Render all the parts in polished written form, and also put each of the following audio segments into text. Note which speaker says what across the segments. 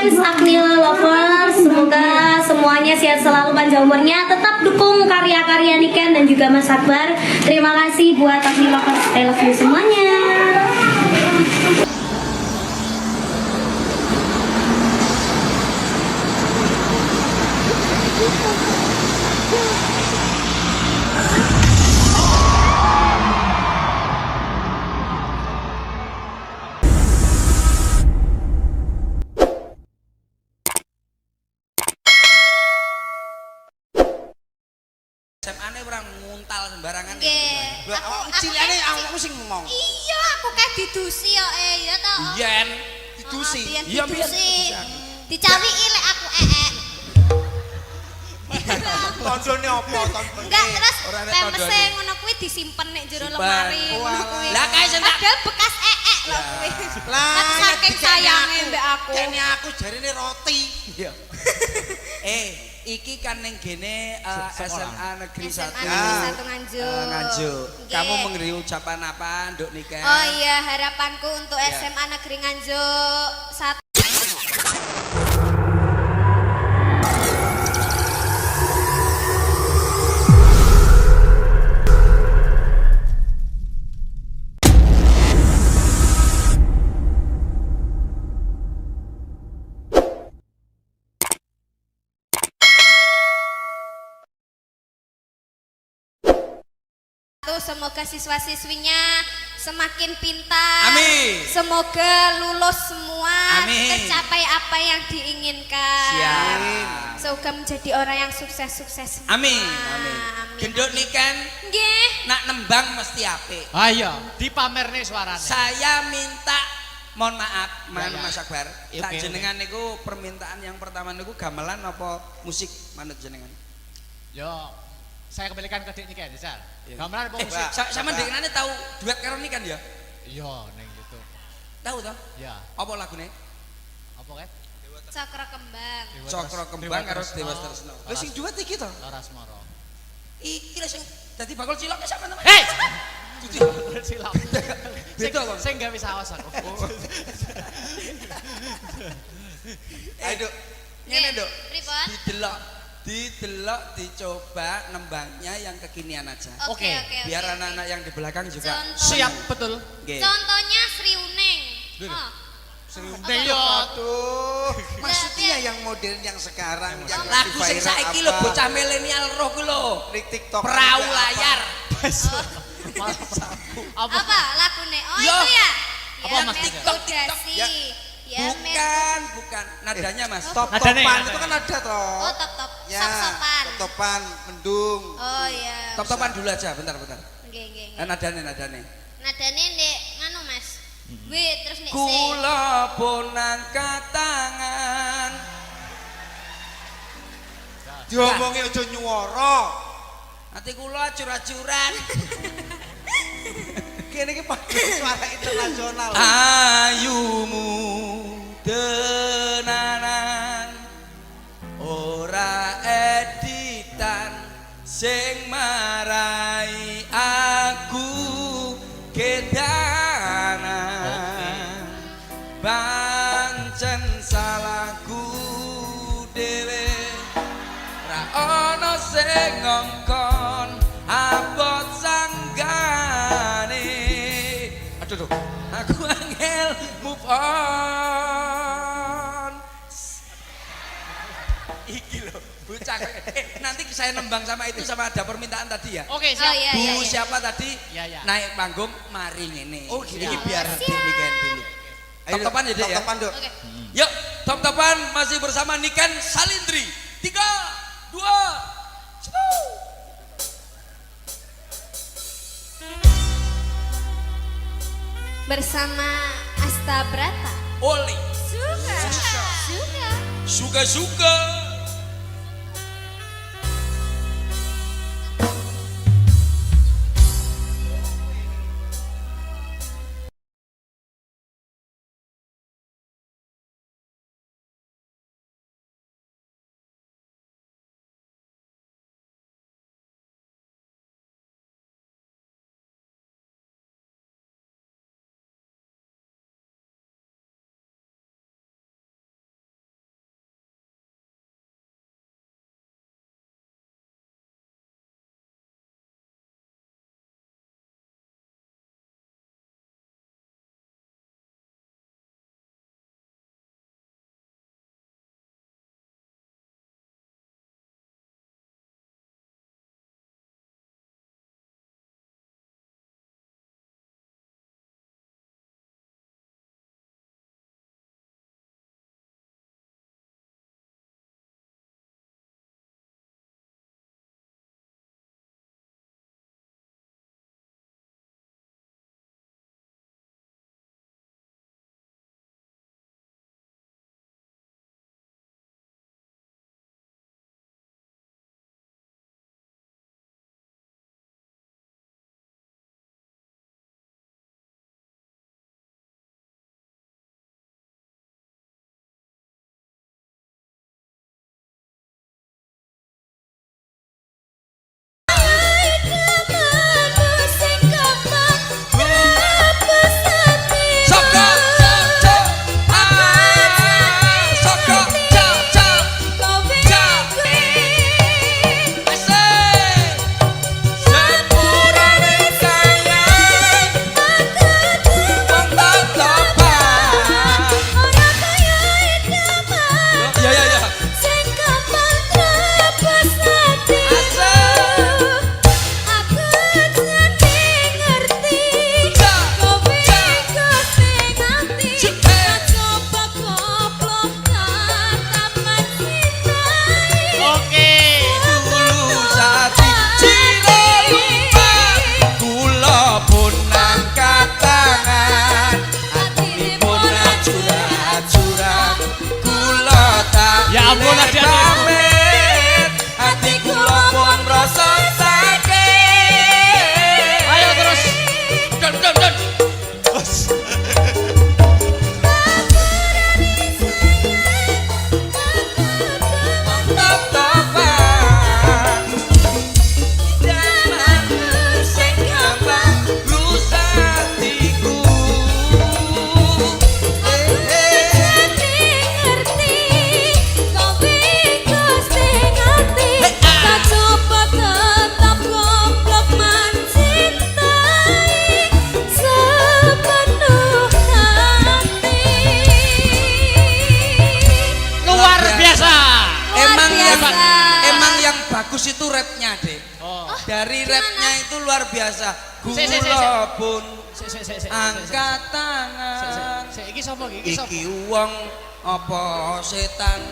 Speaker 1: fans Aknil Lovers, semoga semuanya sehat selalu, panjang umurnya. Tetap dukung karya-karya Niken dan juga Mas Akbar. Terima kasih buat Aknil Lovers, I love you semuanya.
Speaker 2: SMA-ne ora nguntal sembarangan.
Speaker 3: Nggih.
Speaker 2: Lah awakmu cilane awakmu sing ngomong.
Speaker 3: Iya, aku kayak didusi ya ya ta.
Speaker 2: Yen didusi.
Speaker 3: Iya didusi. Dicawiki lek aku ee.
Speaker 2: Tondone apa tondone?
Speaker 3: Enggak, terus
Speaker 2: Ora nek
Speaker 3: pempese
Speaker 2: tondone.
Speaker 3: ngono kuwi disimpen nek jero
Speaker 2: Simpen.
Speaker 3: lemari ngono kuwi.
Speaker 2: Lah kae sing tak
Speaker 3: padahal bekas ee lho kuwi. Lah saking sayange mbek aku.
Speaker 2: Kene aku jarine roti. Iya. Iki kan ning gene SMA Negeri 1.
Speaker 3: SMA Negeri 1 Nganjuk.
Speaker 2: Nganjuk.
Speaker 3: Nggih.
Speaker 2: Kamu memberi ucapan apa untuk Niken?
Speaker 3: Oh iya, harapanku untuk
Speaker 2: Ya.
Speaker 3: SMA Negeri Nganjuk 1. Semoga siswa-siswinya semakin pintar.
Speaker 2: Amin.
Speaker 3: Semoga lulus semua.
Speaker 2: Amin.
Speaker 3: Tercapai apa yang diinginkan.
Speaker 2: Siap.
Speaker 3: Semoga menjadi orang yang sukses-sukses semua.
Speaker 2: Amin. Amin. Gendut Niken
Speaker 3: Nggih.
Speaker 2: nak nembang mesti apik.
Speaker 4: Ayo, dipamerne suarane.
Speaker 2: Saya minta mohon maaf,
Speaker 4: Ya, ya.
Speaker 2: Mas Akbar.
Speaker 4: Oke,
Speaker 2: Tak
Speaker 4: oke.
Speaker 2: jenengan niku permintaan yang pertama niku gamelan apa musik manut jenengan?
Speaker 4: Yo, saya kembalikan ke Dik Niken, Sar.
Speaker 2: Iya.
Speaker 4: Gamelan apa musik?
Speaker 2: Sama denganane tahu duet karo Niken ya?
Speaker 4: Iya, ning gitu.
Speaker 2: Tahu toh?
Speaker 4: Ya,
Speaker 2: Apa lagune?
Speaker 4: apa kan?
Speaker 3: Cakra kembang.
Speaker 2: Cokro Kembang karo Dewa Tresno. Lha sing duet iki to?
Speaker 4: Laras Moro.
Speaker 2: Iki lho sing dadi bakul cilok sapa namanya?
Speaker 4: Hei! Silap.
Speaker 2: Beda kok.
Speaker 4: Sing gawe saos aku.
Speaker 2: Ayo, Duk. Ngene, Duk.
Speaker 3: Pripun?
Speaker 2: Didelok, dicoba nembangnya yang kekinian aja.
Speaker 3: Oke,
Speaker 4: Oke.
Speaker 3: oke.
Speaker 2: Biar anak-anak yang di belakang juga
Speaker 3: Contoh.
Speaker 4: Siap, betul.
Speaker 2: Nggih.
Speaker 3: Contohnya Sri Uning.
Speaker 4: Dulu.
Speaker 3: Oh.
Speaker 4: Ning yo.
Speaker 5: Aduh, maksudnya yang modern yang sekarang yang lagi
Speaker 2: Lagu sing
Speaker 5: viral
Speaker 2: saiki lho
Speaker 5: apa?
Speaker 2: bocah milenial roh ku lho.
Speaker 5: Di TikTok
Speaker 2: Perahu
Speaker 5: ada
Speaker 2: layar.
Speaker 4: Apa?
Speaker 3: Apa lagune? Oh
Speaker 2: Yo.
Speaker 3: itu ya.
Speaker 4: Apa, Mas?
Speaker 2: TikTok,
Speaker 3: Ya. Ya,
Speaker 2: Bukan. Nadanya Mas.
Speaker 5: Top
Speaker 4: Nadanya
Speaker 5: topan
Speaker 4: ya,
Speaker 5: itu kan ada toh.
Speaker 3: Oh, top-top.
Speaker 5: Ya,
Speaker 3: Sop-sopan.
Speaker 5: top topan, mendung.
Speaker 3: Oh iya.
Speaker 2: Top-topan dulu aja, bentar.
Speaker 3: Nggih, nggih.
Speaker 2: Nadane.
Speaker 3: Nadane ndek nganu Mas. Wih, terus nek
Speaker 2: Kula pun angkat tangan.
Speaker 5: Diomongi aja nyuwara.
Speaker 2: Nanti kula acur-acuran.
Speaker 5: Kene iki pakai suara internasional.
Speaker 2: Ayumu tenanan ora editan sing marai aku kedanan pancen salahku dhewe ra ono sing ngongkon abot sanggane. Aduh, aku angel move on. Iki lho, bocah. Nanti saya nembang sama itu sama ada permintaan tadi ya.
Speaker 4: Oke,
Speaker 3: Oh
Speaker 4: siap.
Speaker 3: iya
Speaker 2: Bu
Speaker 3: iya. iya.
Speaker 2: siapa tadi
Speaker 4: Ya, ya.
Speaker 2: naik panggung mari ngene.
Speaker 5: Oh, gitu.
Speaker 2: Ini biar
Speaker 3: Siap.
Speaker 2: Niken dulu. Top-topan ya, Dek, ya?
Speaker 5: Top-topan, Duk.
Speaker 3: Oke.
Speaker 2: Yuk, top-topan masih bersama Niken Salindri. 3, 2, 1.
Speaker 3: Bersama Asta Brata.
Speaker 2: Oli. Suka-suka.
Speaker 4: ampun adik.
Speaker 2: pamit hatiku pun rasa sakit.
Speaker 4: Ayo terus.
Speaker 2: Don. Top-topan zamanku sing gampang rusak hatiku.
Speaker 4: Luar biasa.
Speaker 2: Emang yang bagus itu rapnya, Dek.
Speaker 4: Oh.
Speaker 2: Dari rapnya itu luar biasa.
Speaker 4: Si.
Speaker 2: Kula pun
Speaker 4: Sik.
Speaker 2: angkat tangan.
Speaker 4: Sik iki sapa iki? Iki sapa?
Speaker 2: Iki wong apa setan?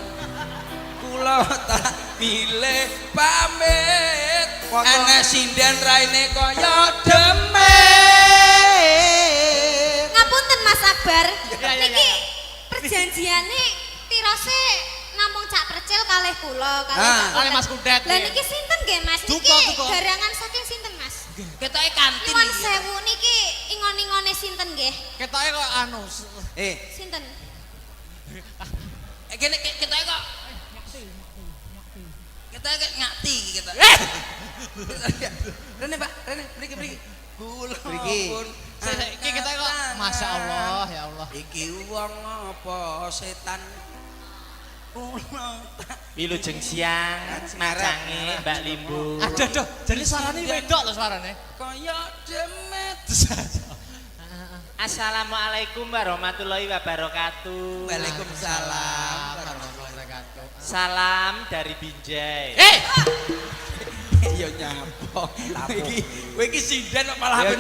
Speaker 2: Kula tak pilih pamit. Ana sinden raine kaya demit.
Speaker 3: Ngapunten Mas Akbar.
Speaker 4: Ya.
Speaker 3: Niki perjanjiane tirose namung cak percil kalih kula
Speaker 2: Ah.
Speaker 4: Kali Mas Kudet.
Speaker 3: Lah niki sinten nggih Mas? Niki
Speaker 4: Duka.
Speaker 3: garangan saking sinten Mas?
Speaker 2: Ketoke kantin
Speaker 3: Nyuwun
Speaker 2: iki.
Speaker 3: sewu niki ingon-ingone sinten nggih?
Speaker 4: Ketoke kok anu.
Speaker 3: Sinten?
Speaker 2: Kene ketoke kok ketoke kok ngati iki ketoke. Rene Pak, Rene mriki. Kula pun
Speaker 4: Sik iki ketoke kok Masya Allah ya Allah.
Speaker 2: iki wong apa setan?
Speaker 6: Wilujeng siang, macange Mbak Limbu.
Speaker 4: Aduh, jadi suarane wedok lho suarane.
Speaker 2: Kaya demit.
Speaker 6: Assalamualaikum warahmatullahi wabarakatuh.
Speaker 2: Waalaikumsalam.
Speaker 6: Salam dari Binjai.
Speaker 2: Ya nyapo. Kowe iki sinden kok malah ape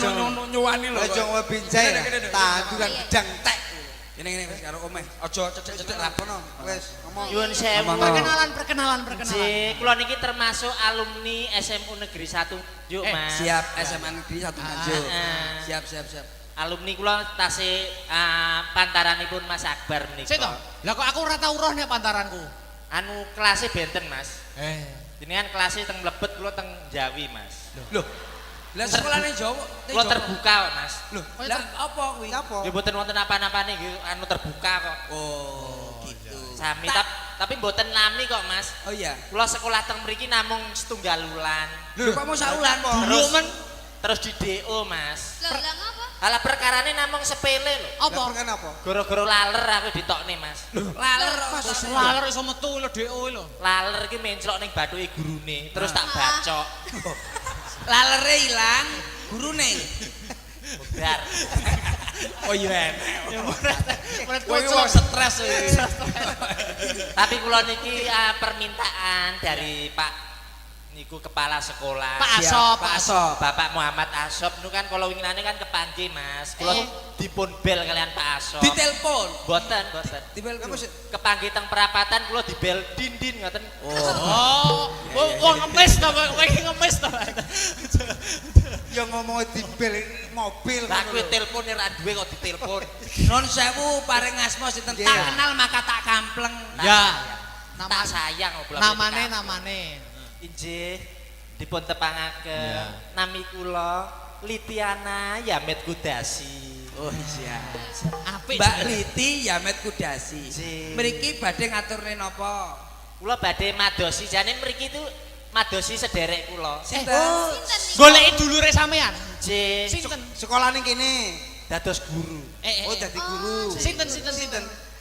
Speaker 2: nyuwani lho.
Speaker 5: Aja ngowe binjai. Tandu kan gedang tek.
Speaker 2: Ini wis karo omeh. Aja cecek-cecek lapono.
Speaker 5: Wis ngomong.
Speaker 6: Nyuwun sewu.
Speaker 4: Perkenalan.
Speaker 6: Ji, kula niki termasuk alumni SMU Negeri 1 Nganjuk, Mas.
Speaker 2: Siap SMA Negeri 1 Nganjuk.
Speaker 6: Ah.
Speaker 2: Siap.
Speaker 6: Alumni kula tasih pantaranipun Mas Akbar menika.
Speaker 4: Sik to. Lah kok aku ora tau roh nek pantaranku.
Speaker 6: Anu kelasnya benten, Mas. Ini kan kelasnya teng mlebet kula teng Jawi, Mas.
Speaker 2: Loh. Lah sekolahane Jawa.
Speaker 6: Kula terbuka kok, Mas.
Speaker 2: Loh, lah apa kuwi?
Speaker 5: Apa?
Speaker 6: Ya mboten wonten apa-apane nggih, anu terbuka kok.
Speaker 2: Oh, gitu.
Speaker 6: Sami tapi mboten lami kok, Mas.
Speaker 2: Oh iya.
Speaker 6: Kula sekolah teng mriki namung setunggal wulan.
Speaker 2: Lho, kok mau saulan po?
Speaker 6: Terus di DO, Mas.
Speaker 3: Lah ngapa?
Speaker 6: Halah perkarane namung sepele lho.
Speaker 4: Apa?
Speaker 5: Kan apa?
Speaker 6: Gara-gara laler aku ditokne, Mas.
Speaker 2: Laler
Speaker 4: Mas laler iso metu lho DO lho.
Speaker 6: Laler ki menclok ning bathuke gurune, terus tak bacok.
Speaker 2: lalere ilang, gurune.
Speaker 6: Budar.
Speaker 2: Oh iya.
Speaker 4: Murid
Speaker 2: Kowe wong stres iki.
Speaker 6: Tapi kula niki permintaan dari Pak niku kepala sekolah.
Speaker 4: Pak
Speaker 2: Siap,
Speaker 4: Asop,
Speaker 2: Pak Asop.
Speaker 6: Bapak Muhammad Asop niku kan kalau winginane kan kepanggih, Mas. Kula dipun bel kalian Pak Asop.
Speaker 2: Ditelepon.
Speaker 6: Boten.
Speaker 2: Ditelepon.
Speaker 6: Kepanggih teng perapatan kula dibel dindin ngoten.
Speaker 4: Oh, wong ngemis to, kowe iki ngemis to.
Speaker 5: Ya ngomong di bel mobil.
Speaker 6: Lah kowe telepon ora duwe kok ditelepon.
Speaker 2: Non sewu paring asma sinten tak kenal maka tak kampleng.
Speaker 4: Ya.
Speaker 6: Tak sayang kok
Speaker 4: Namane.
Speaker 6: Injih dipun tepangaken nami kula Litiana Yamet Kudasi.
Speaker 2: Oh iya.
Speaker 4: Apik.
Speaker 2: Mbak Liti Yamet Kudasi.
Speaker 6: Nggih.
Speaker 2: Mriki badhe ngaturne napa?
Speaker 6: Kula badhe madosi jane mriki itu madosi sederek kula.
Speaker 2: Sinten?
Speaker 4: Goleki dulure sampean.
Speaker 6: Nggih.
Speaker 4: Sinten?
Speaker 5: Sekolah ning kene.
Speaker 6: Dados guru.
Speaker 5: Oh dadi guru.
Speaker 4: Sinten?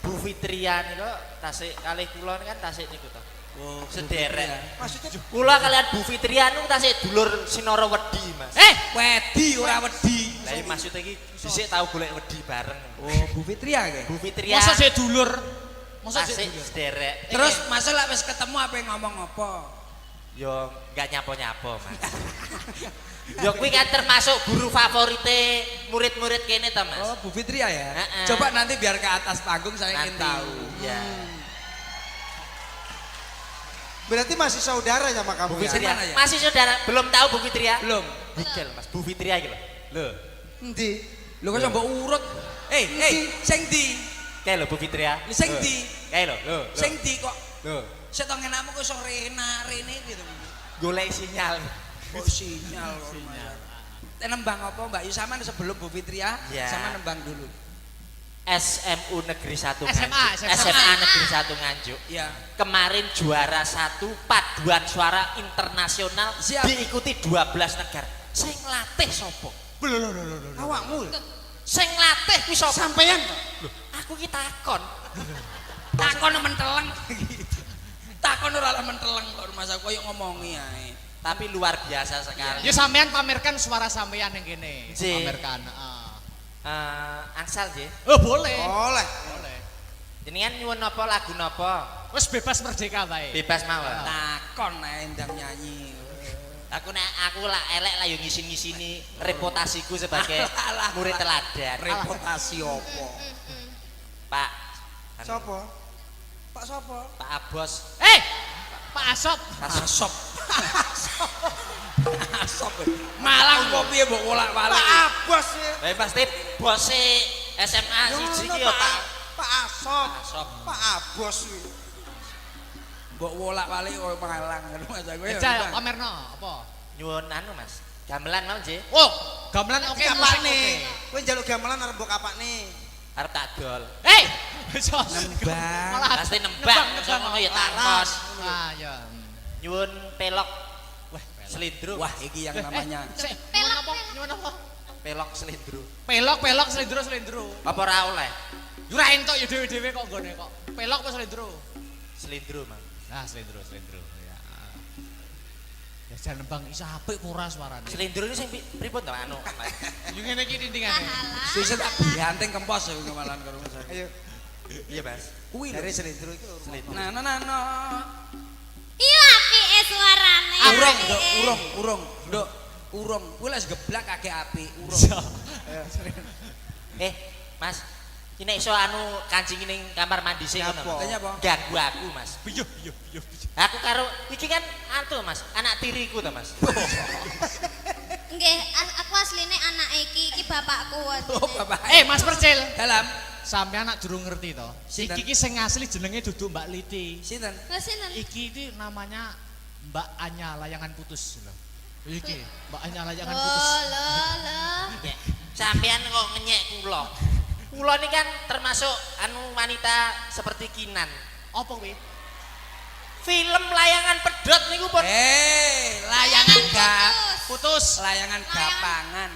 Speaker 6: Bu Fitria niku tasik kalih kula kan tasik niku to.
Speaker 2: Oh,
Speaker 6: Sederek.
Speaker 5: Maksudnya
Speaker 6: Kula kalian Bu Fitria niku tasik dulur Sinara Wedi, Mas.
Speaker 2: wedi ora wedi.
Speaker 6: Lah iki maksud iki dhisik tau golek wedi bareng.
Speaker 2: Oh, Bu Fitria nggih.
Speaker 6: Bu Fitria
Speaker 4: Masa sik dulur? Masa
Speaker 6: tasik
Speaker 4: sik dulur?
Speaker 6: sederek.
Speaker 2: Terus masalah wis ketemu apa ngomong apa?
Speaker 6: Yo enggak nyapo-nyapo, Mas. Yo kuwi kan termasuk guru favorite murid-murid kene to, Mas.
Speaker 2: Oh, Bu Fitria ya.
Speaker 6: Heeh.
Speaker 2: Coba nanti biar ke atas panggung saya ingin
Speaker 6: Nanti.
Speaker 2: tahu.
Speaker 6: Ya.
Speaker 5: berarti masih saudara sama kamu
Speaker 6: Bu
Speaker 5: ya?
Speaker 6: Fitria.
Speaker 2: Mana ya?
Speaker 6: Masih saudara belum tahu Bu Fitria?
Speaker 2: Belum.
Speaker 6: Higel, Mas. Bu Fitria iki lho. Lho.
Speaker 5: Endi?
Speaker 2: Lho kok coba urut. Sing di.
Speaker 6: Kae lho Bu Fitria.
Speaker 2: Sing di.
Speaker 6: Kae lho. Lho.
Speaker 2: Sing di kok Loh, setok ngenakmu kok iso rene gitu.
Speaker 6: Golek sinyal.
Speaker 2: Kok sinyal kok. Nembang apa Mbak Yu sama sebelum Bu Fitria
Speaker 6: Ya.
Speaker 2: sama nembang dulu.
Speaker 6: SMU Negeri 1
Speaker 4: SMA.
Speaker 6: SMA Negeri 1 Nganjuk.
Speaker 2: Ya.
Speaker 6: Kemarin juara 1 paduan suara internasional
Speaker 2: Siap.
Speaker 6: diikuti 12 negara. Sing latih sapa?
Speaker 2: Awakmu.
Speaker 6: Sing latih kuwi sapa?
Speaker 2: Sampeyan.
Speaker 6: Aku ki takon.
Speaker 2: Takon menteleng. Takon ora menteleng kok masa koyo ngomongi ae.
Speaker 6: Tapi luar biasa sekali.
Speaker 4: Ya sampean pamerkan suara sampean yang gini.
Speaker 6: Ji.
Speaker 4: Pamerkan.
Speaker 6: Ansal nggih.
Speaker 4: Oh boleh.
Speaker 5: Oleh.
Speaker 4: Boleh.
Speaker 6: Jenengan nyuwun napa lagu napa?
Speaker 4: Wes bebas merdeka bae.
Speaker 6: Bebas mawon.
Speaker 2: Takon ae ndang nyanyi.
Speaker 6: Aku lah elek lah yo ngisin-ngisini reputasiku sebagai
Speaker 2: Alah,
Speaker 6: murid teladan.
Speaker 2: Reputasi opo?
Speaker 6: Pak.
Speaker 5: Sopo? Pak sopo?
Speaker 6: Pak Abos.
Speaker 4: Pak Asop.
Speaker 2: Asop. Asop. Malang kok piye mbok wolak-walik.
Speaker 5: Pak Abos ya.
Speaker 6: Pasti bose SMA siji ki yo Pak.
Speaker 5: Pak Asop.
Speaker 6: Asop.
Speaker 5: Pak Abos kuwi.
Speaker 2: Mbok wolak-walik kok Malang ngono masa kowe.
Speaker 4: Eja pamerno apa?
Speaker 6: Nyuwun anu Mas. Gamelan mau nggih.
Speaker 4: Oh, gamelan oke musik
Speaker 5: Kapakne.
Speaker 4: oke.
Speaker 5: Kowe njaluk gamelan arep mbok kapakne.
Speaker 6: Arep tak dol.
Speaker 2: Nembang.
Speaker 6: Pasti nembang ngono ya takon.
Speaker 4: Ah ya.
Speaker 6: Nyuwun pelok. Wah, selindro.
Speaker 2: Wah, iki yang namanya
Speaker 4: Nyuwun apa? Nyuwun apa?
Speaker 6: Pelok selindro.
Speaker 4: Pelok selindro.
Speaker 6: Apa ora oleh?
Speaker 4: Yo ora entuk ya dhewe-dhewe kok nggone kok. Pelok apa selindro?
Speaker 6: Selindro, Mang.
Speaker 4: Nah, selindro. Ya. Ya jan nembang isa apik ora suarane.
Speaker 6: Selindro ini sing pripun to anu, Mas?
Speaker 4: Yo ngene iki tintingane.
Speaker 2: sisa tak bianting kempos ya kemalan karo Mas.
Speaker 5: Ayo.
Speaker 6: Iya, Mas.
Speaker 2: Kuwi
Speaker 5: Dari selindro iki
Speaker 6: Selindro.
Speaker 2: nah.
Speaker 3: Iya apike suarane.
Speaker 2: Nduk, urung. Kuwi lek geblak kagek apik, urung.
Speaker 6: Mas. Ki nek iso anu kancing ning kamar mandi sing ngono.
Speaker 5: Apa?
Speaker 2: Tanya apa?
Speaker 6: Ganggu aku, Mas.
Speaker 4: Iya.
Speaker 6: Aku karo iki kan anu Mas, anak tiriku to, Mas.
Speaker 3: Nggih, aku asline anak iki bapakku.
Speaker 2: Oh, Bapak.
Speaker 4: Mas Percil.
Speaker 2: Dalam
Speaker 4: Sampeyan nak durung ngerti to.
Speaker 2: Sinten?
Speaker 4: Iki sing asli jenenge dudu Mbak Liti.
Speaker 2: sinten?
Speaker 3: Lah sinten?
Speaker 4: Iki itu namanya Mbak Anya layangan putus lho. Iki Mbak Anya layangan putus.
Speaker 3: Oh, lho.
Speaker 6: Ya, sampean kok ngenyek kula. Kula ini kan termasuk anu wanita seperti Kinan.
Speaker 4: Apa kuwi?
Speaker 6: Film layangan pedot niku pun
Speaker 2: Layangan gak
Speaker 4: Putus.
Speaker 2: layangan gapangan.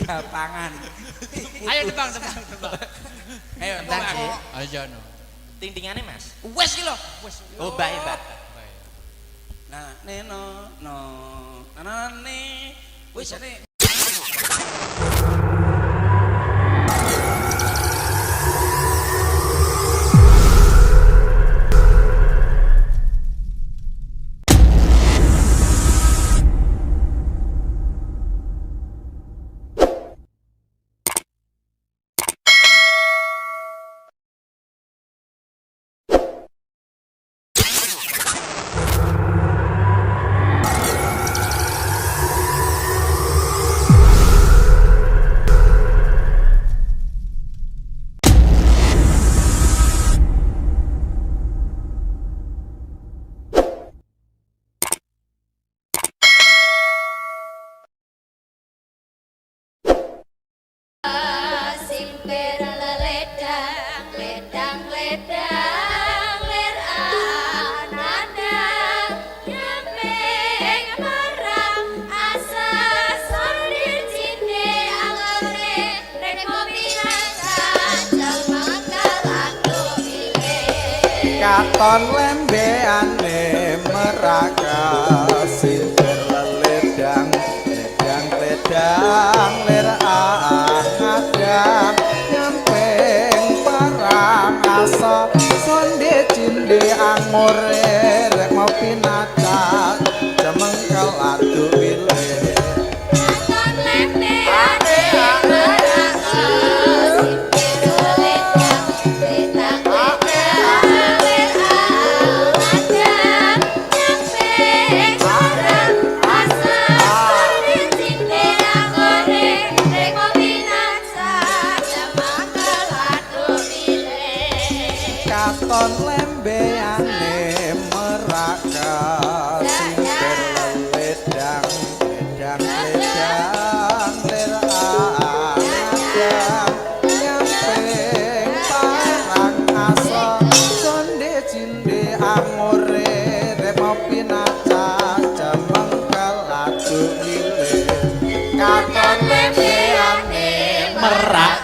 Speaker 2: Gapangan.
Speaker 4: Ayo tembang.
Speaker 2: Ayo
Speaker 6: Tembang,
Speaker 2: tembang.
Speaker 6: nggih.
Speaker 4: Ayo no.
Speaker 6: Ting-tingane, Mas.
Speaker 2: Wes ki lho.
Speaker 6: Oh, Mbak.
Speaker 2: Nah, neno no. Nanane. Wis ane.
Speaker 3: Simper ledang ler anandang nyempeng marang asa sondir cinde angore rek kopi rasa jal mangkalan domine
Speaker 7: Katon lembeane meraka sinter ledang ler angadang nyampeng parang asa sonde cinde angore rek ngopi naca cemengkel atu wile
Speaker 3: Katon lembe ane meraka simper ledang ler anandang nyempeng marang asa sondir cinde angore rek kopi rasa jal mangkalan domine
Speaker 7: Katon katon lembeyane merak simpir ledang ledang ledang lerang nyamping parang asa sonde cinde angore remo pinacak jemengkel adu milih katon lembeyane merak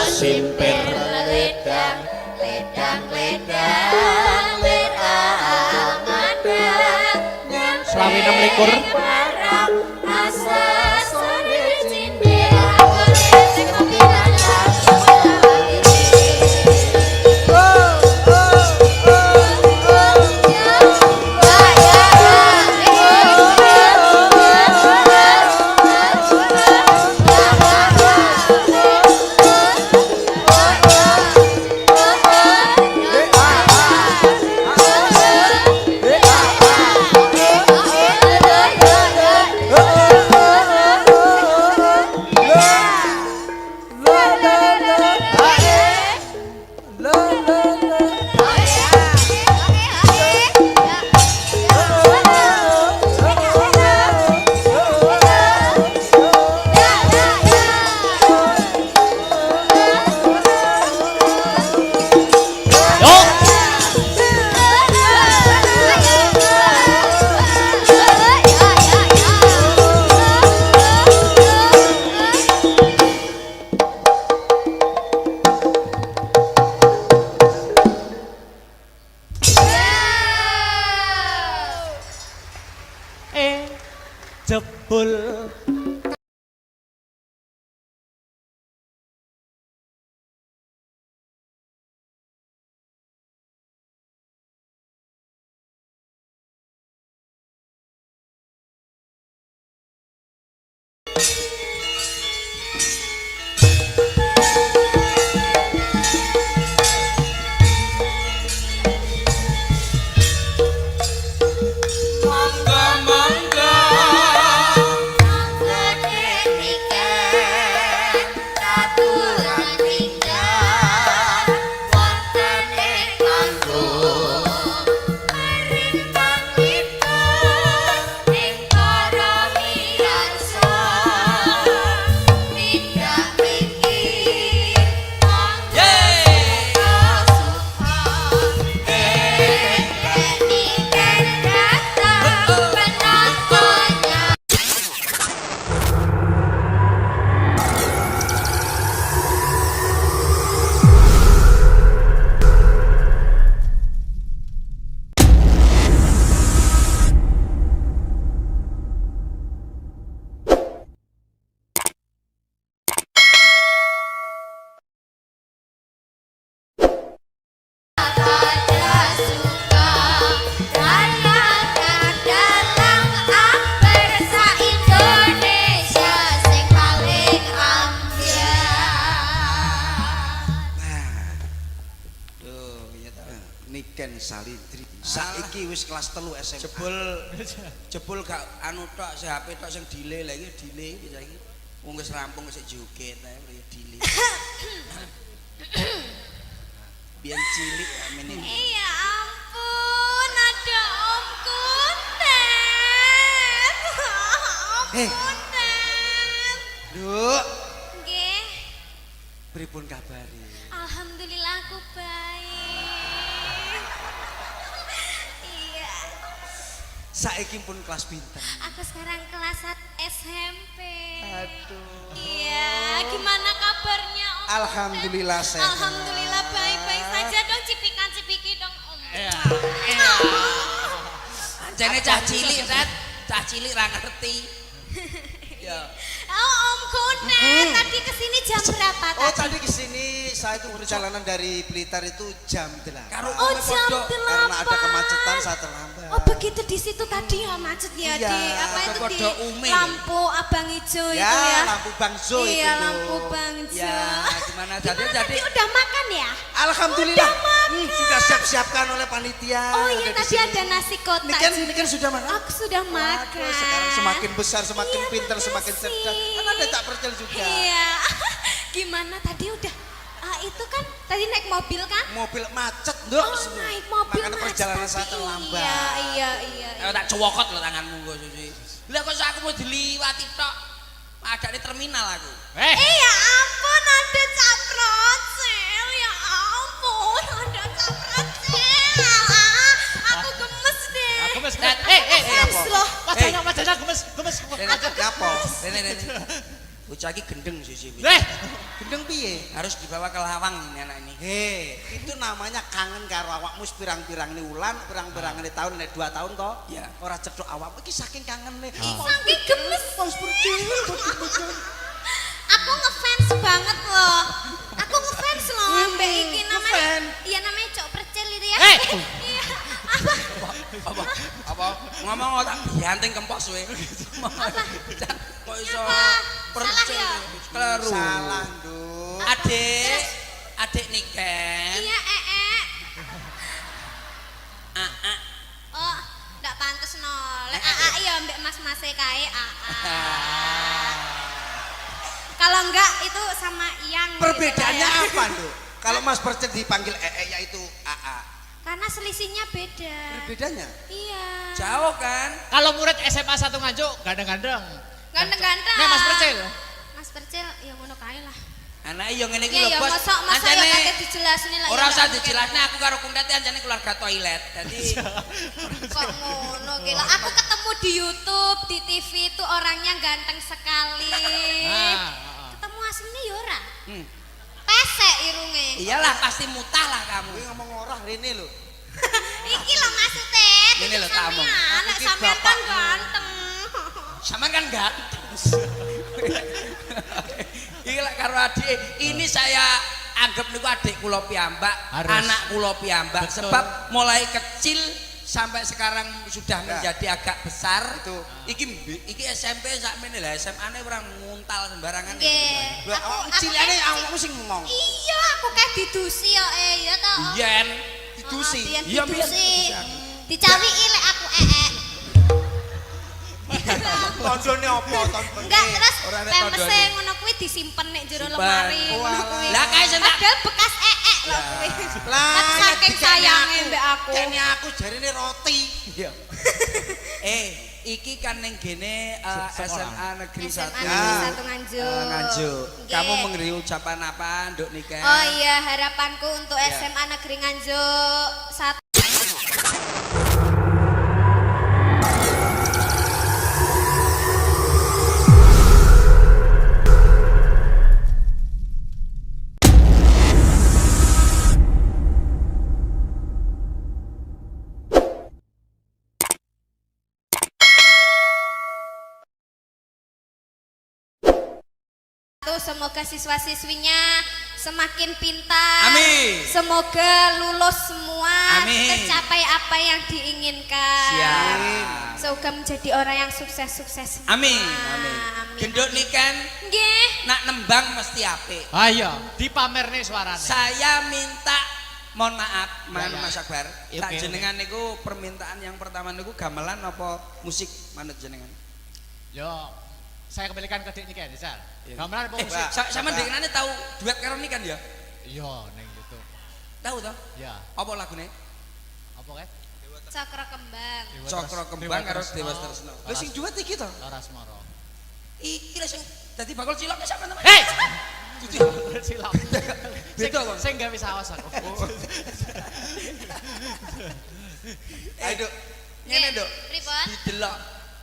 Speaker 7: simpir ledang ledang ledang lerang madang
Speaker 4: Selawi 6
Speaker 7: parang asa sonde cinde
Speaker 4: jebul
Speaker 5: Niken Salindri. Saiki wis kelas 3 SMA.
Speaker 2: Jebul gak anu tok si HP tok sing delay lha iki delay iki saiki. Wong wis rampung sik joget ae ya delay. Biyen cilik amene.
Speaker 3: Iya ampun, ada Om Kuntet.
Speaker 5: Heh.
Speaker 3: Kuntet.
Speaker 5: Nduk,
Speaker 3: Nggih.
Speaker 5: pripun kabare?
Speaker 3: Alhamdulillah aku baik. Iya.
Speaker 5: Saiki pun kelas pinten?
Speaker 3: Aku sekarang kelas 1 SMP.
Speaker 5: Aduh.
Speaker 3: Iya, gimana kabarnya Om?
Speaker 5: Alhamdulillah sehat.
Speaker 3: Alhamdulillah baik-baik saja dong, cipikan-cipiki dong Om.
Speaker 2: Jane cah cilik, Tet. Cah cilik ra ngerti. Ya.
Speaker 3: Oh Om Kuntet, tadi kesini jam berapa
Speaker 5: Oh,
Speaker 3: tadi?
Speaker 5: tadi kesini saya itu perjalanan dari Blitar itu jam 8.
Speaker 2: Karo
Speaker 3: Oh
Speaker 2: ome
Speaker 3: jam
Speaker 2: padha.
Speaker 3: 8.
Speaker 5: Karena ada kemacetan saya terlambat.
Speaker 3: Oh begitu di situ tadi ya macetnya
Speaker 5: Iya,
Speaker 3: di apa itu di
Speaker 2: padha ume.
Speaker 3: lampu abang hijau
Speaker 5: Ya,
Speaker 3: itu ya.
Speaker 5: lampu bangso itu.
Speaker 3: Iya
Speaker 5: loh.
Speaker 3: lampu bangjo.
Speaker 2: Ya, gimana
Speaker 3: Gimana
Speaker 2: jadi
Speaker 3: tadi udah makan ya?
Speaker 5: Alhamdulillah.
Speaker 3: Udah makan.
Speaker 5: Sudah siap-siapkan oleh panitia.
Speaker 3: Oh iya
Speaker 5: Udah
Speaker 3: tadi
Speaker 5: di sini.
Speaker 3: ada nasi kotak
Speaker 5: Niken,
Speaker 3: juga.
Speaker 5: Niken sudah makan?
Speaker 3: Aku sudah makan.
Speaker 5: Waduh, sekarang semakin besar, semakin
Speaker 3: Iya,
Speaker 5: pintar, semakin
Speaker 3: makasih.
Speaker 5: cerdas. Kan ada tak percel juga.
Speaker 3: Iya. Gimana tadi udah itu kan Tadi naik mobil kan?
Speaker 5: Mobil macet, Nduk.
Speaker 3: Oh, naik mobil
Speaker 5: Makanya
Speaker 3: macet
Speaker 5: perjalanan saya
Speaker 3: tadi.
Speaker 5: terlambat.
Speaker 3: Iya.
Speaker 2: Tak cowokot lho tanganmu kok Susi. Lah kok aku mau diliwati tok. Ada di terminal aku.
Speaker 3: Ya ampun, ada caprocel. Ya ampun, ada caprocel. Aku gemes deh.
Speaker 4: Aku mes.
Speaker 3: Fans loh.
Speaker 4: Wajahnya gemes.
Speaker 5: Apa?
Speaker 2: Rene. Bocah iki gendeng Susi.
Speaker 5: Gendeng piye?
Speaker 2: Harus dibawa ke Lawang ini anak ini.
Speaker 5: Itu namanya kangen karo awakmu pirang-pirang ini wulan, pirang-pirang ini tahun, 2 tahun toh?
Speaker 2: Iya.
Speaker 5: Ora cedhok awakmu iki saking kangen nih.
Speaker 3: Saking gemes.
Speaker 5: Pas percil.
Speaker 3: Aku ngefans banget loh. Aku ngefans loh mbak iki namanya.
Speaker 5: Ngefans?
Speaker 3: Iya namanya Cok Percil itu ya.
Speaker 4: Eh.
Speaker 3: Iya.
Speaker 2: Apa? Ngomong tak bianting kempos we.
Speaker 3: Apa?
Speaker 2: Kok iso
Speaker 3: Apa? Salah ya?
Speaker 2: Kleru.
Speaker 5: Salah, Nduk.
Speaker 2: Adik Niken.
Speaker 3: Iya
Speaker 2: Aa.
Speaker 3: Oh, ndak pantes no. Lek AA ya mbak mas-mas kae AA. Kalau enggak itu sama Yang.
Speaker 5: Perbedaannya
Speaker 3: gitu,
Speaker 5: apa, Nduk? Kalau Mas Percil dipanggil yaitu AA.
Speaker 3: Karena selisihnya beda.
Speaker 5: Bedanya?
Speaker 3: Iya.
Speaker 2: Jauh kan?
Speaker 4: Kalau murid SMA 1 Nganjuk gandeng-gandeng.
Speaker 3: Ganteng-ganteng.
Speaker 4: Nek Mas Percil.
Speaker 3: Mas Percil ya ngono kae lah.
Speaker 2: Anak yo ngene iki
Speaker 3: Iya
Speaker 2: lho,
Speaker 3: ya
Speaker 2: Bos.
Speaker 3: masa ya kate dijelasin lah.
Speaker 2: Ora usah dijelasne aku karo Kuntet anjane keluarga toilet. Dadi
Speaker 3: Kok ngono ki lah. Aku ketemu di YouTube, di TV itu orangnya ganteng sekali. Ketemu aslinya ya ora. Pesek irunge.
Speaker 2: iyalah pasti mutah lah kamu.
Speaker 5: Kuwi ngomong ora rene lho.
Speaker 3: Iki lho maksudnya.
Speaker 2: Ini lho tamu.
Speaker 3: Anak
Speaker 5: Aku ki
Speaker 3: sampean kan
Speaker 5: bapakmu.
Speaker 3: ganteng.
Speaker 2: Sama kan ganteng. Iki lek karo adik ini saya anggap niku adik kula piyambak,
Speaker 4: Harus.
Speaker 2: anak kula piyambak
Speaker 4: Betul.
Speaker 2: sebab mulai kecil sampai sekarang sudah
Speaker 5: Ya.
Speaker 2: menjadi agak besar.
Speaker 5: Itu.
Speaker 2: Iki SMP sakmene lah, SMA-ne ora nguntal sembarangan.
Speaker 3: Nggih.
Speaker 5: Lah awakmu cilikane awakmu sing ngomong.
Speaker 3: Iya, aku kayak didusi yo ya toh.
Speaker 2: Yen
Speaker 5: Didusi.
Speaker 3: Iya,
Speaker 2: Iya, biyen
Speaker 3: didusi.
Speaker 2: didusi aku.
Speaker 3: Dicawiki lek aku
Speaker 5: Tondone apa tondone?
Speaker 3: Enggak, terus
Speaker 2: Ora nek
Speaker 3: pempese
Speaker 2: tondone.
Speaker 3: ngono kuwi disimpen nek jero
Speaker 2: Simpen.
Speaker 3: lemari ngono kuwi.
Speaker 2: Lah, kae sing tak-
Speaker 3: Padahal bekas lho kuwi.
Speaker 5: Lah,
Speaker 3: Kan saking
Speaker 5: dikene
Speaker 3: sayangnya
Speaker 5: aku.
Speaker 3: mbak aku.
Speaker 5: Kene aku jarine roti.
Speaker 2: Iya. Iki kan ning gene SMA Negeri 1.
Speaker 3: SMA Negeri 1 Nganjuk.
Speaker 2: Nganjuk.
Speaker 3: Nggih.
Speaker 2: Kamu memberi ucapan apa, Nduk Niken?
Speaker 3: Oh iya, harapanku untuk
Speaker 2: Ya.
Speaker 3: SMA Negeri Nganjuk 1. Semoga siswa-siswinya semakin pintar.
Speaker 2: Amin.
Speaker 3: Semoga lulus semua.
Speaker 2: Amin.
Speaker 3: Tercapai apa yang diinginkan.
Speaker 2: Siap.
Speaker 3: Semoga menjadi orang yang sukses-sukses semua.
Speaker 2: Amin. Amin. Gendut Niken
Speaker 3: Nggih.
Speaker 2: nak nembang mesti apik.
Speaker 4: Ayo, dipamer nih suaranya.
Speaker 2: Saya minta mohon maaf,
Speaker 4: Ya, ya.
Speaker 2: Mas Akbar.
Speaker 4: Oke,
Speaker 2: Tak
Speaker 4: oke.
Speaker 2: jenengan niku permintaan yang pertama niku gamelan apa musik manut jenengan?
Speaker 4: Yo, saya kembalikan ke Dik Niken, Sar.
Speaker 2: Iya.
Speaker 4: Gamelan apa musik?
Speaker 2: Sama denganane tahu duet karo Niken ya?
Speaker 4: Iya, neng gitu.
Speaker 2: Tahu toh?
Speaker 4: Ya,
Speaker 2: Apa lagune?
Speaker 4: apa kan?
Speaker 3: Cakra kembang.
Speaker 2: Cokro Kembang karo Dewa Tresno.
Speaker 5: Lho sing duet iki to?
Speaker 4: Laras Moro.
Speaker 2: Iki lah sing dadi bakul cilok sampe teman.
Speaker 4: Hei! Silap.
Speaker 2: Beda, Bang.
Speaker 4: Saya nggak bisa awas aku.
Speaker 2: Ayo, Duk. Ngene, Duk.
Speaker 3: Pripun?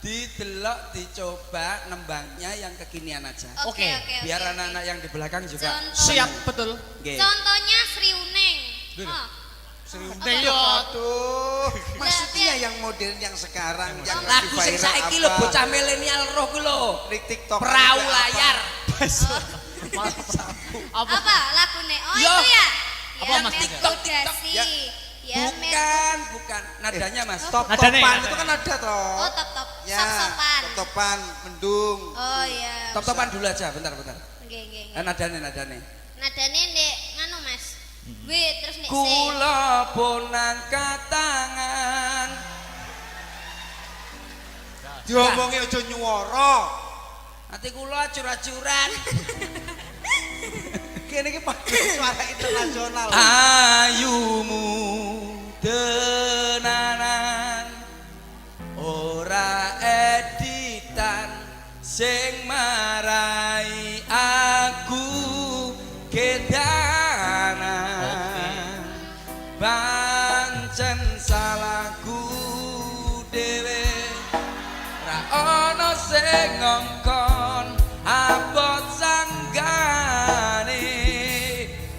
Speaker 2: Didelok, dicoba nembangnya yang kekinian aja.
Speaker 3: Oke,
Speaker 4: Oke,
Speaker 3: oke.
Speaker 2: Biar
Speaker 3: oke.
Speaker 2: anak-anak yang di belakang juga
Speaker 3: Contoh.
Speaker 4: Siap, betul.
Speaker 2: Nggih.
Speaker 3: Contohnya Sri Uning.
Speaker 4: Dulu.
Speaker 3: Oh.
Speaker 4: Nih yo.
Speaker 5: Aduh, maksudnya yang modern yang sekarang yang lagi
Speaker 2: Lagu sing
Speaker 5: viral
Speaker 2: saiki lho
Speaker 5: apa?
Speaker 2: bocah milenial roh ku lho.
Speaker 5: Di TikTok
Speaker 2: Perahu
Speaker 5: apa?
Speaker 2: layar.
Speaker 4: Apa?
Speaker 3: Apa lagune? Oh
Speaker 2: Yo.
Speaker 3: itu ya.
Speaker 4: Apa
Speaker 3: Ya
Speaker 4: Mas?
Speaker 2: TikTok,
Speaker 3: Metodasi.
Speaker 2: ya.
Speaker 3: Ya
Speaker 2: Bukan. Nadanya Mas.
Speaker 5: Top-topan
Speaker 4: Nadanya.
Speaker 5: itu kan ada toh.
Speaker 3: Oh top-top.
Speaker 5: Ya,
Speaker 3: Sop-sopan.
Speaker 5: top-topan, mendung.
Speaker 3: Oh iya.
Speaker 2: Top-topan dulu aja, bentar.
Speaker 3: Nggih, nggih.
Speaker 2: Nadane.
Speaker 3: Nadane ndek nganu Mas. W terus nek C.
Speaker 2: Kula pun angkat tangan.
Speaker 5: Diomongi aja nyuwara.
Speaker 2: Ati kula acur-acuran.
Speaker 5: kene iki suara internasional.
Speaker 2: Ayumu tenanan ora editan sing marai aku kedanan pancen salahku dhewe ra ono sing ngongkon abot sanggane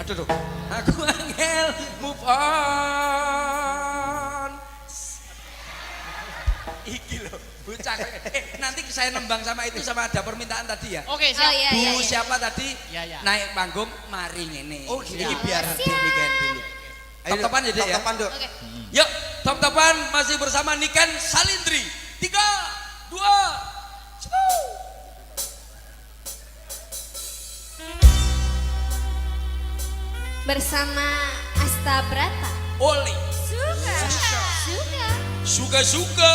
Speaker 2: aduh aku angel move on iki lho bocah nanti saya nembang sama itu sama ada permintaan tadi ya.
Speaker 4: Oke,
Speaker 3: Oh
Speaker 4: siap.
Speaker 3: iya
Speaker 2: Bu
Speaker 3: iya. iya.
Speaker 2: siapa tadi
Speaker 4: Iya, iya.
Speaker 2: naik panggung mari ngene.
Speaker 5: Oh, gitu.
Speaker 2: Iki biar
Speaker 3: Siap.
Speaker 2: demikian dulu. Top-topan ya, Dek ya.
Speaker 5: Top-topan, Dok.
Speaker 3: Oke.
Speaker 2: Yuk, top-topan masih bersama Niken Salindri. 3 2
Speaker 3: Bersama Asta Brata.
Speaker 2: Oli.
Speaker 3: Suka.
Speaker 2: Suka-suka.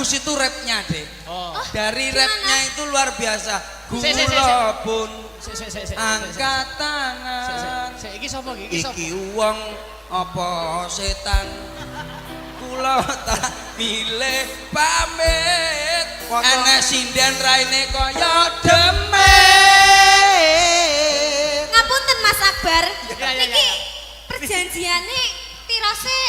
Speaker 2: bagus itu rapnya deh.
Speaker 4: Oh.
Speaker 2: Dari rapnya itu luar biasa.
Speaker 4: Se.
Speaker 2: Gula pun
Speaker 4: Se.
Speaker 2: angkat tangan.
Speaker 4: Iki sapa iki?
Speaker 2: Iki wong apa setan? Kula tak milih pamit. Enek sinden raine kaya demit.
Speaker 3: Ngapunten Mas Akbar.
Speaker 4: Ya.
Speaker 3: Niki perjanjiane tirose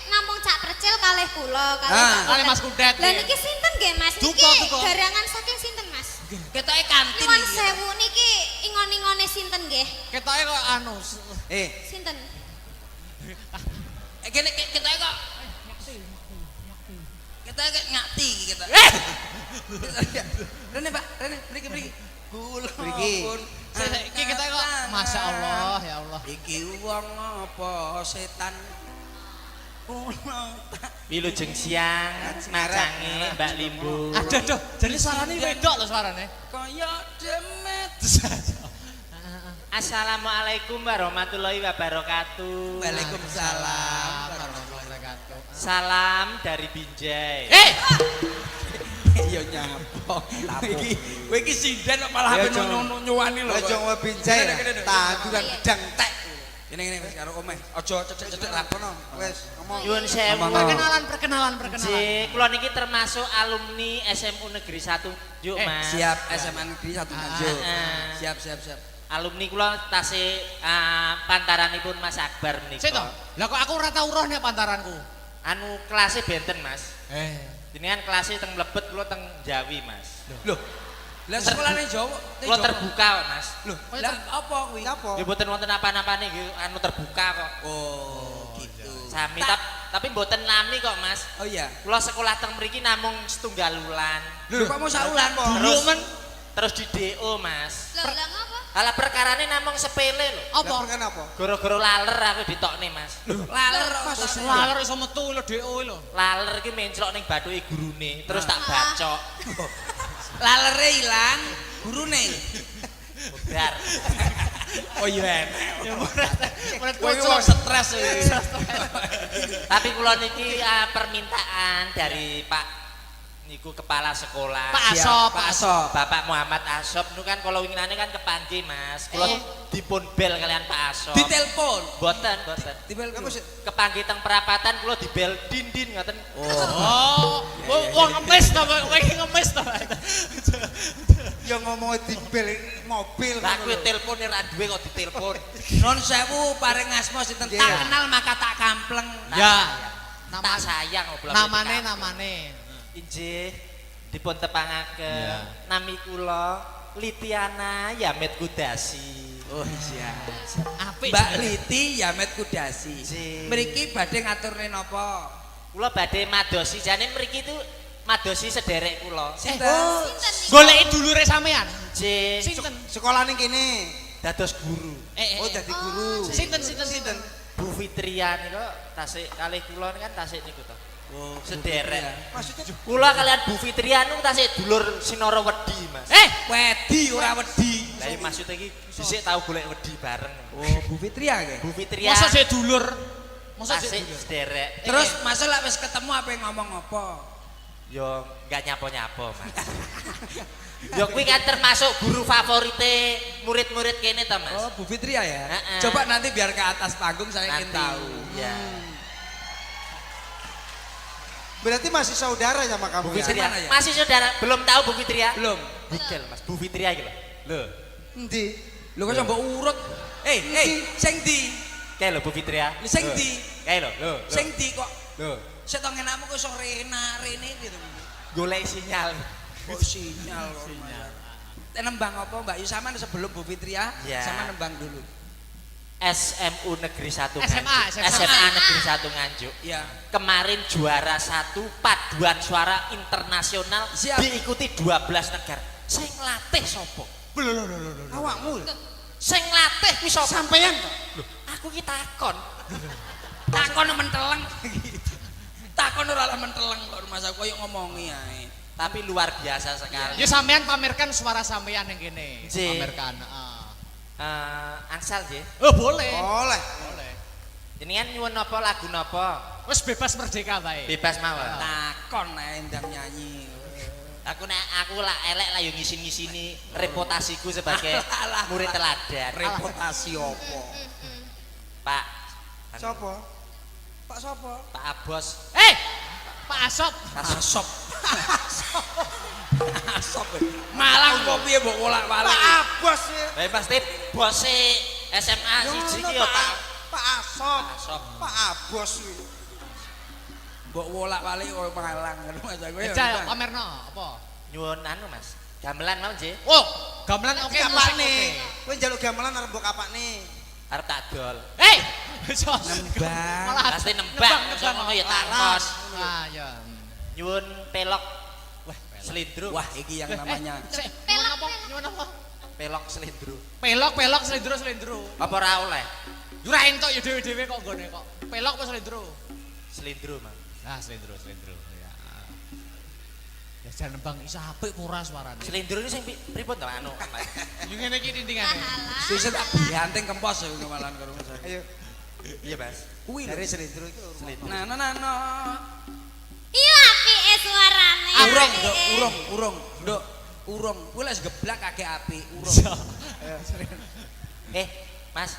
Speaker 3: namung Cak Percil kalih kula
Speaker 4: Kalih Mas Kudet.
Speaker 3: Lah niki sinten nggih Mas? Niki
Speaker 4: Duka.
Speaker 3: garangan saking sinten Mas?
Speaker 2: Ketoke kantin
Speaker 3: Nuwun
Speaker 2: iki.
Speaker 3: sewu niki ingon-ingone sinten nggih?
Speaker 4: Ketoke kok anu.
Speaker 3: Sinten?
Speaker 2: Kene kita kok. Kita ngati kita. Rene Pak, Rene mriki. Kula.
Speaker 5: Mriki.
Speaker 4: Iki kita kok Masya Allah ya Allah.
Speaker 2: Iki wong apa setan?
Speaker 6: Wilujeng siang, macange Mbak Limbu.
Speaker 4: Aduh, jadi suarane wedok lho suarane.
Speaker 2: Kaya demet.
Speaker 6: Assalamualaikum warahmatullahi wabarakatuh.
Speaker 2: Waalaikumsalam.
Speaker 6: Salam dari Binjai.
Speaker 2: Ya nyapo. Kowe iki sinden kok malah ape nyuwani lho.
Speaker 5: Aja ngowe binjai. Tanduran gedang tek.
Speaker 2: Kene wis karo omeh. Aja cecek-cecek lakono.
Speaker 5: Wis ngomong.
Speaker 6: Nyuwun sewu.
Speaker 4: Perkenalan.
Speaker 6: Ji, kula niki termasuk alumni SMU Negeri 1 Njuk, Mas.
Speaker 2: Siap SMA Negeri 1 Nganjuk. Siap.
Speaker 6: Alumni kula tasih pantaranipun Mas Akbar menika.
Speaker 4: Sik to. Lah kok aku ora tau roh nek pantaranku.
Speaker 6: Anu kelasnya benten, Mas. Jenengan kelasnya teng mlebet kula teng Jawi, Mas.
Speaker 2: Loh. Lah sekolahane Jawa.
Speaker 6: Kula terbuka kok, Mas.
Speaker 2: Loh, lah apa kuwi?
Speaker 5: Apa?
Speaker 6: Ya mboten wonten apa-apane nggih anu terbuka kok.
Speaker 2: Oh, gitu.
Speaker 6: Sami tapi mboten nami kok, Mas.
Speaker 2: Oh iya.
Speaker 6: Kula sekolah teng mriki namung setunggal wulan.
Speaker 2: Lho, kok mau saulan kok?
Speaker 6: Terus di DO, Mas.
Speaker 3: Lah ngapa?
Speaker 6: Alah perkarane namung sepele lho.
Speaker 5: Apa? Kan apa?
Speaker 6: Gara-gara laler aku ditokne, Mas.
Speaker 2: Laler
Speaker 4: Laler iso metu lho DO lho.
Speaker 6: Laler iki menclok ning bathuke gurune, terus tak bacok.
Speaker 2: lalere ilang, gurune.
Speaker 6: Budar.
Speaker 2: Oh iya enak.
Speaker 4: Murid
Speaker 2: Kowe wong stres iki.
Speaker 6: Tapi kula niki permintaan dari Pak niku kepala sekolah.
Speaker 4: Pak Asop.
Speaker 2: Pak Asop.
Speaker 6: Bapak Muhammad Asop niku kan kalau winginane kan kepanggih, Mas. Kula dipun bel kalian Pak Asop.
Speaker 2: Ditelepon.
Speaker 6: Boten.
Speaker 2: Dibel
Speaker 6: Kepanggih teng perapatan kula dibel dindin ngoten.
Speaker 4: Oh, wong ngemis to, kowe iki ngemis to.
Speaker 5: Ya ngomong di bel mobil.
Speaker 6: Lah kuwi telepone ra duwe kok ditelepon.
Speaker 2: Non sewu paring asma sinten tak kenal maka tak kampleng.
Speaker 4: Ya.
Speaker 6: Tak sayang oblong.
Speaker 4: Namane.
Speaker 6: Injih dipun tepangaken nami kula Litiana Yamet Kudasi.
Speaker 2: Oh iya.
Speaker 4: Apik.
Speaker 2: Mbak Liti Yamet Kudasi.
Speaker 6: Nggih.
Speaker 2: Mriki badhe ngaturne napa?
Speaker 6: Kula badhe madosi jane mriki tu madosi sederek kula.
Speaker 2: Sinten?
Speaker 4: Goleki dulure sampean.
Speaker 6: Nggih.
Speaker 4: Sinten?
Speaker 5: Sekolah ning kene.
Speaker 6: Dados guru.
Speaker 5: Oh, dadi guru.
Speaker 4: Sinten?
Speaker 6: Bu Fitria niku tasik kalih kula kan tasik niku to.
Speaker 2: Oh,
Speaker 6: Sederek.
Speaker 5: Maksudnya
Speaker 6: Kula kalian Bu Fitria niku tasik dulur Sinara Wedi, Mas.
Speaker 2: wedi ora wedi.
Speaker 6: Lah iki maksud iki dhisik tau golek wedi bareng.
Speaker 2: Oh, Bu Fitria nggih.
Speaker 6: Bu Fitria
Speaker 4: Masa sik dulur? Masa
Speaker 6: tasik
Speaker 4: sik dulur?
Speaker 6: sederek.
Speaker 2: Terus masalah wis ketemu apa ngomong apa?
Speaker 6: Yo enggak nyapo-nyapo, Mas. Yo kuwi kan termasuk guru favorite murid-murid kene to, Mas.
Speaker 2: Oh, Bu Fitria ya.
Speaker 6: Heeh.
Speaker 2: Coba nanti biar ke atas panggung saya ingin
Speaker 6: Nanti,
Speaker 2: tahu.
Speaker 6: Ya.
Speaker 5: berarti masih saudara sama kamu
Speaker 6: Bu
Speaker 5: ya?
Speaker 6: Fitria.
Speaker 2: Mana ya?
Speaker 6: Masih saudara, belum tahu Bu Fitria?
Speaker 2: Belum.
Speaker 6: Bigel, Mas. Bu Fitria iki lho. Lho.
Speaker 5: Endi?
Speaker 2: Lho kok coba urut. Sing ndi?
Speaker 6: Kae lho Bu Fitria.
Speaker 2: Sing ndi?
Speaker 6: Kae lho.
Speaker 2: Sing ndi kok
Speaker 6: Lho.
Speaker 2: setong enakmu kok iso rene gitu.
Speaker 6: Golek sinyal.
Speaker 2: Kok sinyal. Nembang apa Mbak Yu sampean sebelum Bu Fitria
Speaker 6: Ya.
Speaker 2: sama nembang dulu.
Speaker 6: SMU Negeri 1
Speaker 4: SMA.
Speaker 6: SMA Negeri 1 Nganjuk.
Speaker 2: Ya.
Speaker 6: Kemarin juara 1 paduan suara internasional
Speaker 2: Siap.
Speaker 6: diikuti 12 negara. Sing latih sapa?
Speaker 5: Awakmu.
Speaker 6: Sing latih kuwi sapa?
Speaker 5: Sampeyan kok.
Speaker 6: Lho, aku ki takon.
Speaker 2: Takon menteleng. Takon ora menteleng kok rumah saya koyo ngomongi ae.
Speaker 6: Tapi luar biasa sekali.
Speaker 4: Ya sampean pamerkan suara sampean yang kene.
Speaker 6: Nggih.
Speaker 4: Pamerkan.
Speaker 6: Ansal nggih.
Speaker 4: Oh, boleh.
Speaker 5: Oleh.
Speaker 6: Jenengan nyuwun napa lagu napa?
Speaker 4: Wis bebas merdeka wae.
Speaker 6: Bebas mawon.
Speaker 2: Takon ae ndang nyanyi.
Speaker 6: Aku lah elek lah yo ngisin-ngisini reputasiku sebagai
Speaker 2: Alah.
Speaker 6: murid teladan.
Speaker 2: Reputasi opo?
Speaker 6: Pak.
Speaker 5: Sopo? Pak sopo?
Speaker 6: Pak Abos.
Speaker 4: Pak Asop.
Speaker 2: Asop. Asop. Malang kok piye mbok wolak-walik.
Speaker 5: Pak Abos ya.
Speaker 6: Lah pasti bose SMA siji ki yo Pak.
Speaker 5: Pak Asop.
Speaker 6: Asop.
Speaker 5: Pak Abos kuwi.
Speaker 2: Mbok wolak-walik kok Malang ngono Mas kowe.
Speaker 4: Eja pamerno apa?
Speaker 6: Nyuwun anu Mas. Gamelan mau nggih.
Speaker 4: Oh, gamelan oke, musik
Speaker 5: Kapakne.
Speaker 4: oke.
Speaker 5: Kowe njaluk gamelan arep mbok kapakne.
Speaker 6: Arep tak dol.
Speaker 2: Nembang.
Speaker 4: Malah
Speaker 6: Pasti nembang iso ngono ya takos.
Speaker 4: Ah ya.
Speaker 6: Nyuwun pelok. Wah, selindro.
Speaker 2: Wah, iki yang namanya
Speaker 4: Nyuwun apa?
Speaker 6: Pelok selindro.
Speaker 4: Pelok selindro.
Speaker 6: Apa ora oleh?
Speaker 4: Ora entuk ya dhewe-dhewe kok nggone kok. Pelok apa selindro?
Speaker 6: Selindro, Mang.
Speaker 4: Ah, selindro. Ya. Ya jan nembang iso apik ora suarane.
Speaker 6: Selindro ini sing pripun to anu?
Speaker 4: Yo ngene iki tintingane.
Speaker 2: Susu tak dianting kempos ya kemalan karo saya.
Speaker 5: Ayo.
Speaker 6: Iya, Mas.
Speaker 2: Kuwi
Speaker 5: Dari selindro itu.
Speaker 2: Nah,
Speaker 3: Iya apike suarane.
Speaker 2: urung,
Speaker 3: apike.
Speaker 2: Nduk, urung, Nduk. Urung. Kuwi les geblak kagek apik, urung.
Speaker 6: Mas,